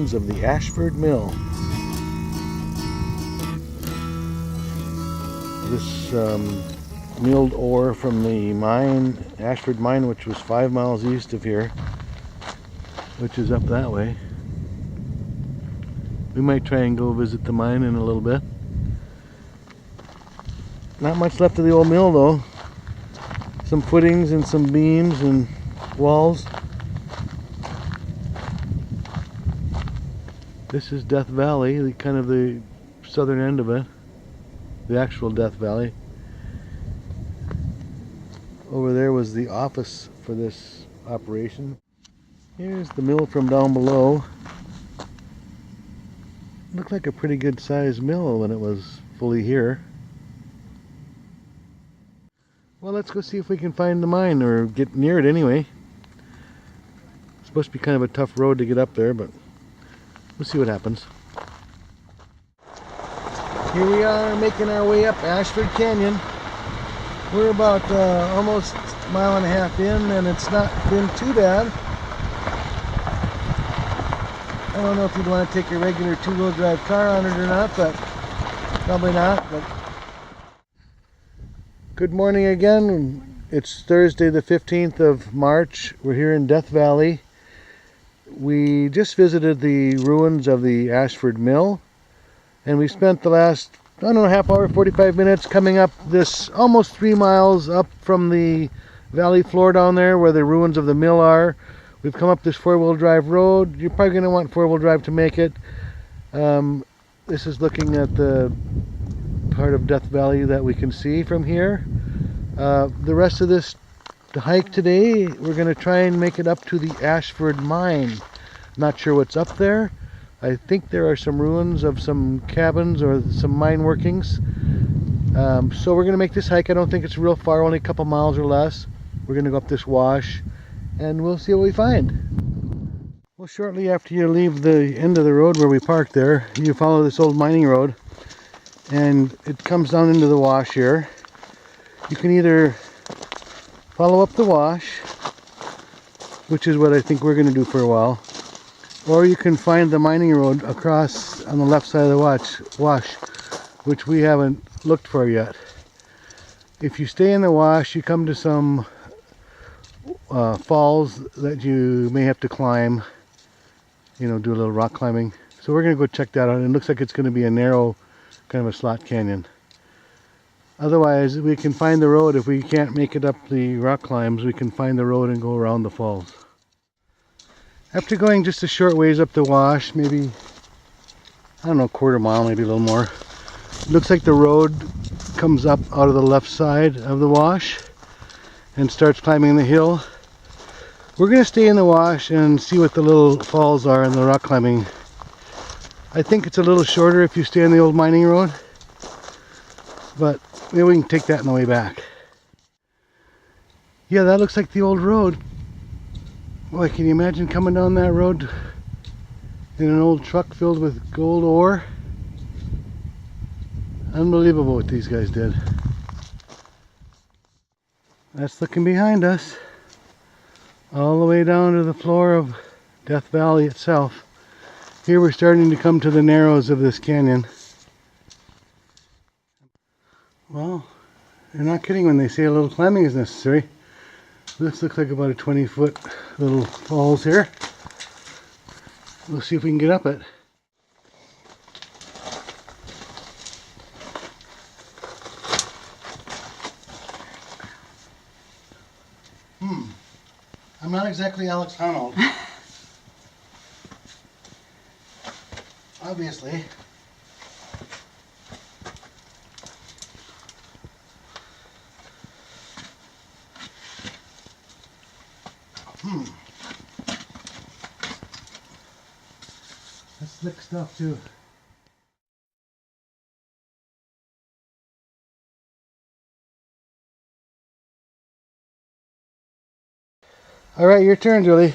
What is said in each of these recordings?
ruins of the Ashford Mill. This milled ore from the mine, Ashford Mine, which was 5 miles east of here, which is up that way. We might try and go visit the mine in a little bit. Not much left of the old mill though. Some footings and some beams and walls. This is Death Valley, the kind of the southern end of it. The actual Death Valley. Over there was the office for this operation. Here's the mill from down below. Looked like a pretty good sized mill when it was fully here. Well, let's go see if we can find the mine, or get near it anyway. It's supposed to be kind of a tough road to get up there, but we'll see what happens. Here we are making our way up Ashford Canyon. We're about almost a mile and a half in, and it's not been too bad. I don't know if you'd want to take a regular two-wheel drive car on it or not, but probably not. But good morning again. It's Thursday the 15th of March. We're here in Death Valley. We just visited the ruins of the Ashford Mill, and we spent the last, I don't know, half hour, 45 minutes coming up this almost 3 miles up from the valley floor down there where the ruins of the mill are. We've come up this four-wheel drive road. You're probably going to want four-wheel drive to make it. This is looking at the part of Death Valley that we can see from here. The rest of this hike today, we're going to try and make it up to the Ashford Mine. Not sure what's up there. I think there are some ruins of some cabins or some mine workings. So we're going to make this hike. I don't think it's real far, only a couple miles or less. We're going to go up this wash and we'll see what we find. Well, shortly after you leave the end of the road where we parked there, you follow this old mining road and it comes down into the wash here. You can either follow up the wash, which is what I think we're going to do for a while, or you can find the mining road across on the left side of the wash, which we haven't looked for yet. If you stay in the wash, you come to some falls that you may have to climb, you know, do a little rock climbing. So we're going to go check that out. It looks like it's going to be a narrow, kind of a slot canyon. Otherwise, we can find the road. If we can't make it up the rock climbs, we can find the road and go around the falls. After going just a short ways up the wash, maybe, I don't know, a quarter mile, maybe a little more, it looks like the road comes up out of the left side of the wash and starts climbing the hill. We're going to stay in the wash and see what the little falls are in the rock climbing. I think it's a little shorter if you stay on the old mining road, but maybe we can take that on the way back. Yeah, that looks like the old road. Boy, can you imagine coming down that road in an old truck filled with gold ore? Unbelievable what these guys did. That's looking behind us, all the way down to the floor of Death Valley itself. Here we're starting to come to the narrows of this canyon. Well, they're not kidding when they say a little climbing is necessary. This looks like about a 20-foot little falls here. We'll see if we can get up it. I'm not exactly Alex Honnold. Obviously. That's slick stuff too. All right, your turn, Julie.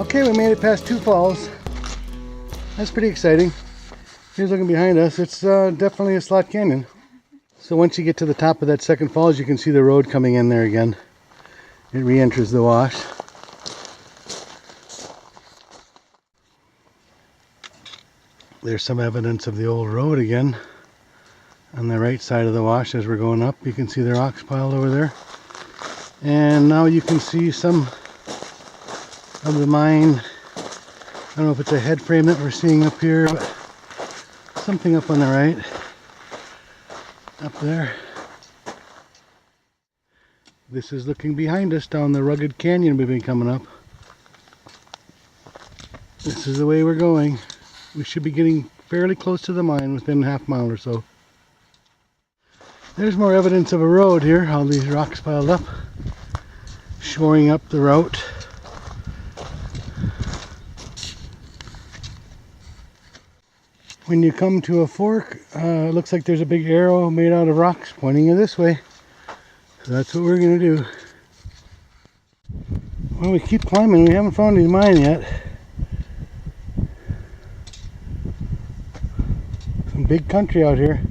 Okay, we made it past two falls. That's pretty exciting. Here's looking behind us. It's definitely a slot canyon. So once you get to the top of that second falls, you can see the road coming in there again. It re-enters the wash. There's some evidence of the old road again on the right side of the wash as we're going up. You can see the rocks piled over there. And now you can see some of the mine. I don't know if it's a head frame that we're seeing up here, but something up on the right. Up there. This is looking behind us down the rugged canyon we've been coming up. This is the way we're going. We should be getting fairly close to the mine within a half mile or so. There's more evidence of a road here, all these rocks piled up, shoring up the route. When you come to a fork, it looks like there's a big arrow made out of rocks pointing you this way. So that's what we're going to do. Well, we keep climbing. We haven't found any mine yet. Some big country out here.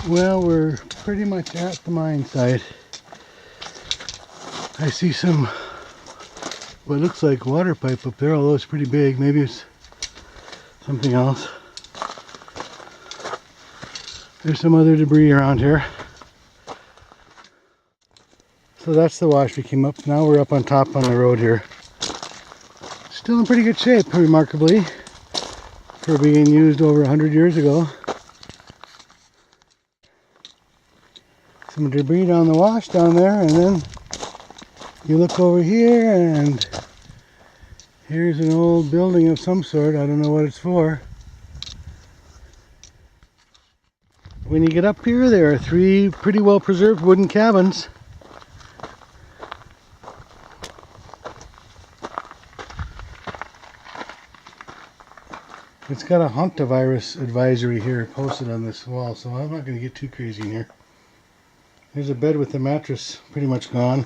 Well, we're pretty much at the mine site. I see some, what looks like water pipe up there, although it's pretty big. Maybe it's something else. There's some other debris around here. So that's the wash we came up. Now we're up on top on the road here. Still in pretty good shape, remarkably, for being used over 100 years ago. Some debris down the wash down there, and then you look over here and here's an old building of some sort. I don't know what it's for. When you get up here, there are three pretty well preserved wooden cabins. It's got a hantavirus advisory here posted on this wall, so I'm not going to get too crazy in here. There's a bed with the mattress pretty much gone.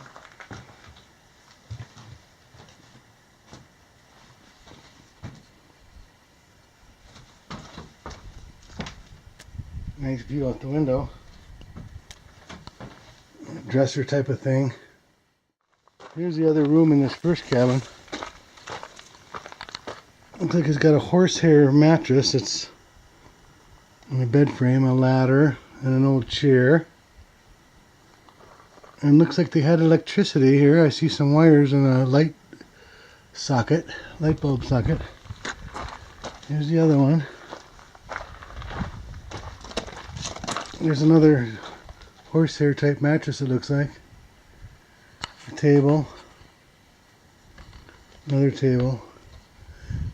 Nice view out the window. Dresser type of thing. Here's the other room in this first cabin. Looks like it's got a horsehair mattress. It's on a bed frame, a ladder, and an old chair. And looks like they had electricity here. I see some wires and a light socket, light bulb socket. Here's the other one. There's another horsehair type mattress, it looks like. A table. Another table.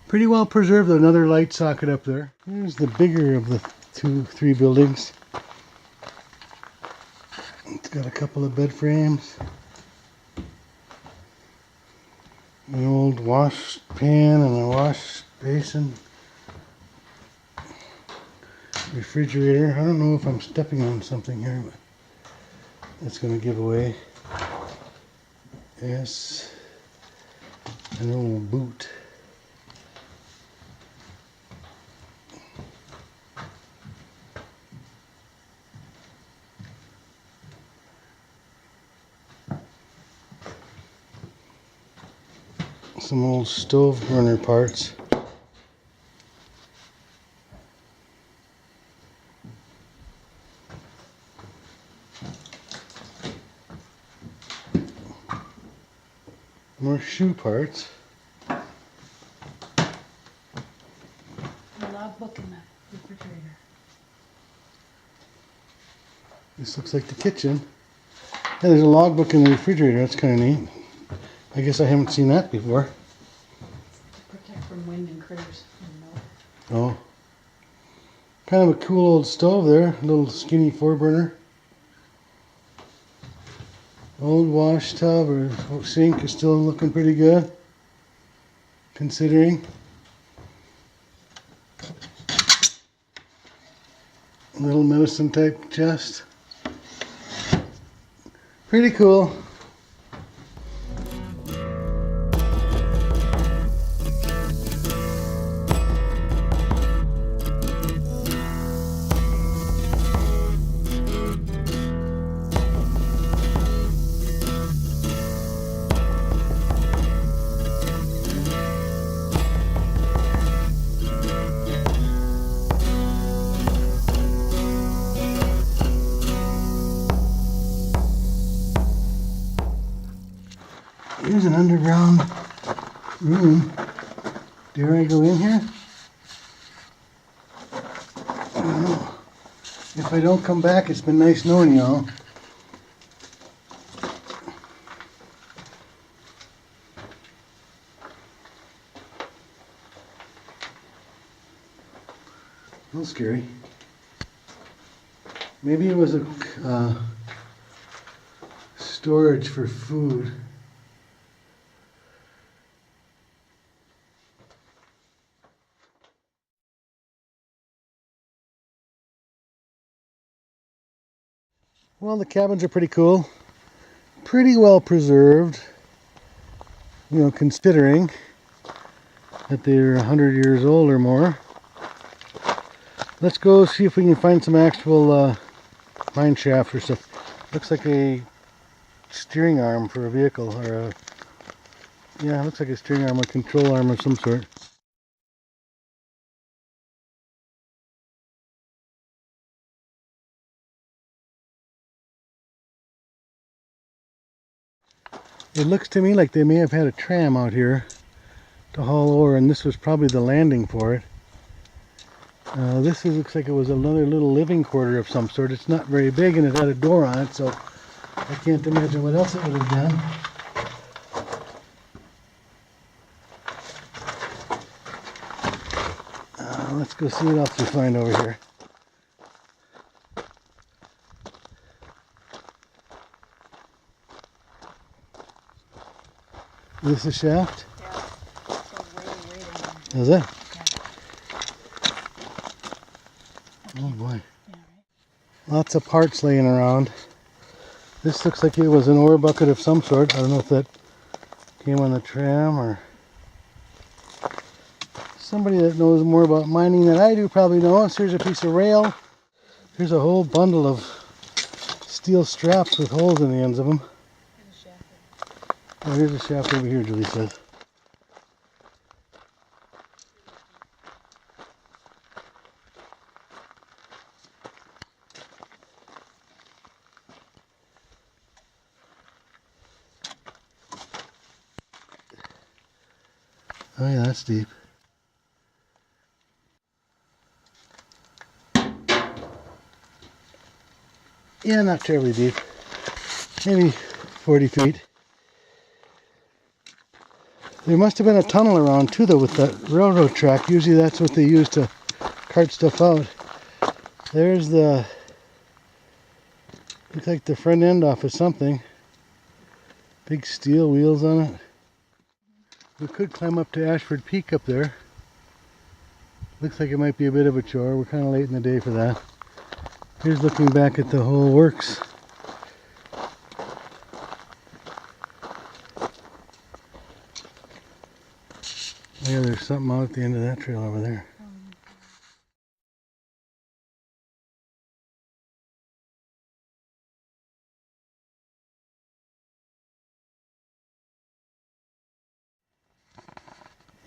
Pretty well preserved, another light socket up there. Here's the bigger of the three buildings. It's got a couple of bed frames. An old wash pan and a wash basin. Refrigerator. I don't know if I'm stepping on something here, but that's going to give away. Yes. An old boot. Some old stove burner parts. More shoe parts. A logbook in the refrigerator. This looks like the kitchen. Yeah, there's a logbook in the refrigerator. That's kind of neat. I guess I haven't seen that before. Protect from wind and critters. Oh. Kind of a cool old stove there. A little skinny 4-burner. Old wash tub or sink is still looking pretty good, considering. Little medicine type chest. Pretty cool. Here's an underground room. Dare I go in here? I don't know. If I don't come back, it's been nice knowing y'all. A little scary. Maybe it was a storage for food. Well, the cabins are pretty cool. Pretty well preserved. You know, considering that they're 100 years old or more. Let's go see if we can find some actual mine shaft or stuff. Looks like a steering arm for a vehicle, or a, yeah, it looks like a steering arm or control arm of some sort. It looks to me like they may have had a tram out here to haul ore, and this was probably the landing for it. This looks like it was another little living quarter of some sort. It's not very big and it had a door on it, so I can't imagine what else it would have done. Let's go see what else we find over here. Is this a shaft? Yeah. It's Is it? Yeah. Oh boy. Yeah, right. Lots of parts laying around. This looks like it was an ore bucket of some sort. I don't know if that came on the tram or... Somebody that knows more about mining than I do probably knows. Here's a piece of rail. Here's a whole bundle of steel straps with holes in the ends of them. Oh, here's a shaft over here, Julie says. Oh yeah, that's deep. Yeah, not terribly deep. Maybe 40 feet. There must have been a tunnel around too, though, with that railroad track. Usually that's what they use to cart stuff out. There's the... looks like the front end off of something. Big steel wheels on it. We could climb up to Ashford Peak up there. Looks like it might be a bit of a chore. We're kind of late in the day for that. Here's looking back at the whole works. Yeah, there's something out at the end of that trail over there.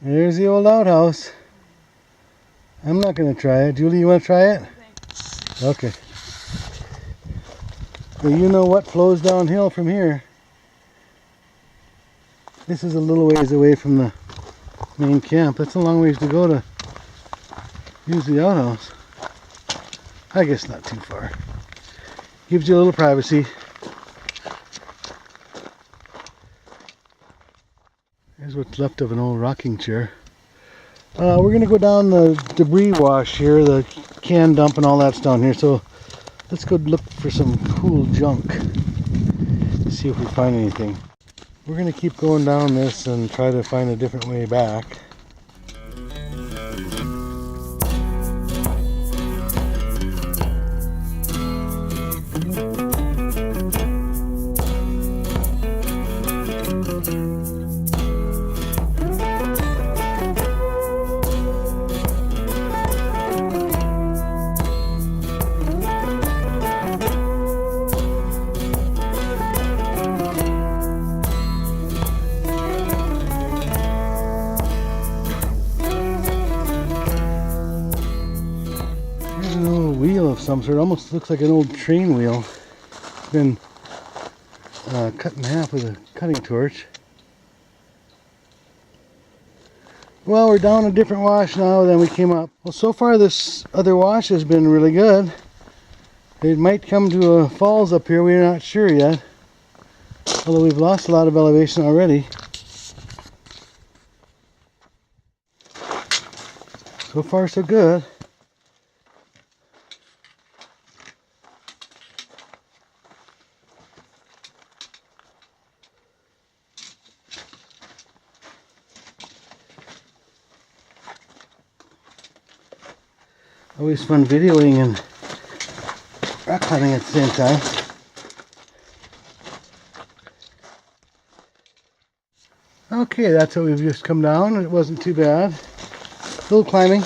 There's the old outhouse. I'm not going to try it. Julie, you want to try it? Okay. Well, you know what flows downhill from here. This is a little ways away from the main camp. That's a long ways to go to use the outhouse. I guess not too far. Gives you a little privacy. Here's what's left of an old rocking chair. We're going to go down the debris wash here, the can dump and all that's down here. So let's go look for some cool junk. See see if we find anything. We're going to keep going down this and try to find a different way back. Wheel of some sort. Almost looks like an old train wheel. It's been cut in half with a cutting torch. Well, we're down a different wash now than we came up. Well, so far this other wash has been really good. It might come to a falls up here, we're not sure yet. Although we've lost a lot of elevation already. So far so good. Always fun videoing and rock climbing at the same time. Okay, that's what we've just come down. It wasn't too bad. A little climbing.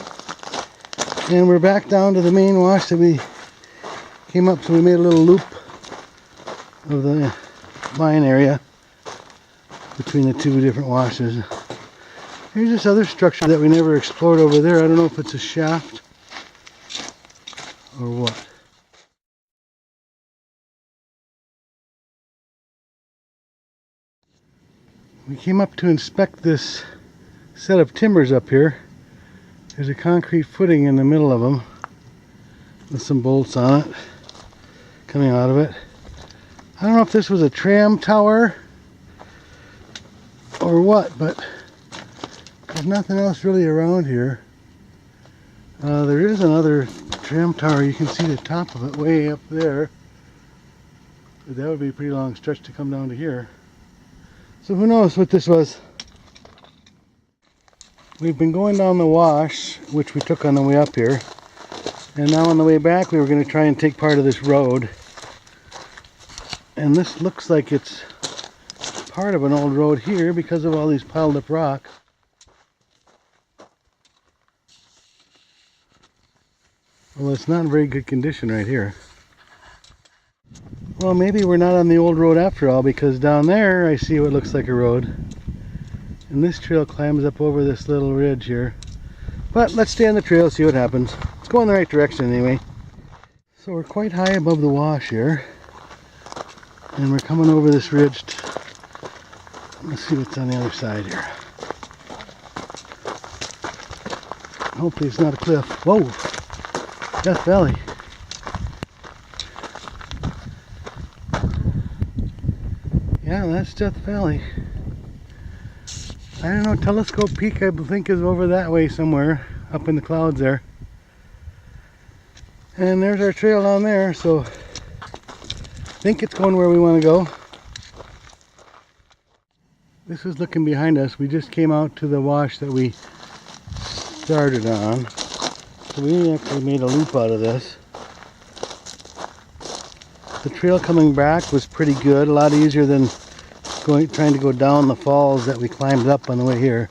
And we're back down to the main wash that we came up, so we made a little loop of the mine area between the two different washes. Here's this other structure that we never explored over there. I don't know if it's a shaft or what. We came up to inspect this set of timbers up here. There's a concrete footing in the middle of them with some bolts on it coming out of it. I don't know if this was a tram tower or what, but there's nothing else really around here. There is another tram tower. You can see the top of it way up there. But that would be a pretty long stretch to come down to here. So who knows what this was. We've been going down the wash, which we took on the way up here. And now on the way back we were going to try and take part of this road. And this looks like it's part of an old road here because of all these piled up rocks. Well, it's not in very good condition right here. Well, maybe we're not on the old road after all, because down there I see what looks like a road. And this trail climbs up over this little ridge here. But let's stay on the trail, see what happens. Let's go in the right direction anyway. So we're quite high above the wash here. And we're coming over this ridge. Let's see what's on the other side here. Hopefully it's not a cliff. Whoa! Death Valley. Yeah, that's Death Valley. I don't know, Telescope Peak I think is over that way somewhere, up in the clouds there. And there's our trail down there, so I think it's going where we want to go. This is looking behind us. We just came out to the wash that we started on. So we actually made a loop out of this. The trail coming back was pretty good, a lot easier than trying to go down the falls that we climbed up on the way here.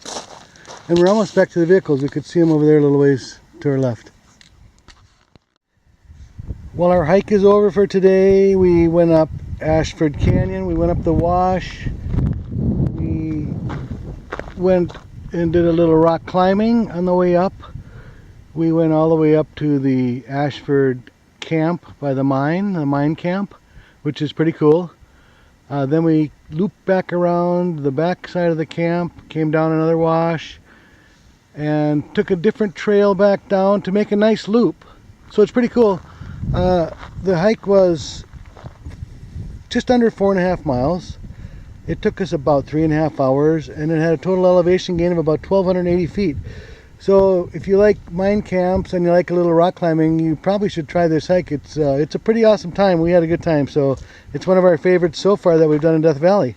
And we're almost back to the vehicles. We could see them over there a little ways to our left. Well, our hike is over for today. We went up Ashford Canyon, we went up the wash, we went and did a little rock climbing on the way up. We went all the way up to the Ashford camp by the mine camp, which is pretty cool. Then we looped back around the back side of the camp, came down another wash, and took a different trail back down to make a nice loop. So it's pretty cool. The hike was just under 4.5 miles. It took us about 3.5 hours, and it had a total elevation gain of about 1,280 feet. So if you like mine camps and you like a little rock climbing, you probably should try this hike. It's a pretty awesome time. We had a good time. So it's one of our favorites so far that we've done in Death Valley.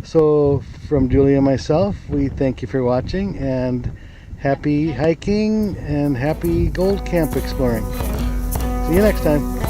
So from Julie and myself, we thank you for watching, and happy hiking and happy gold camp exploring. See you next time.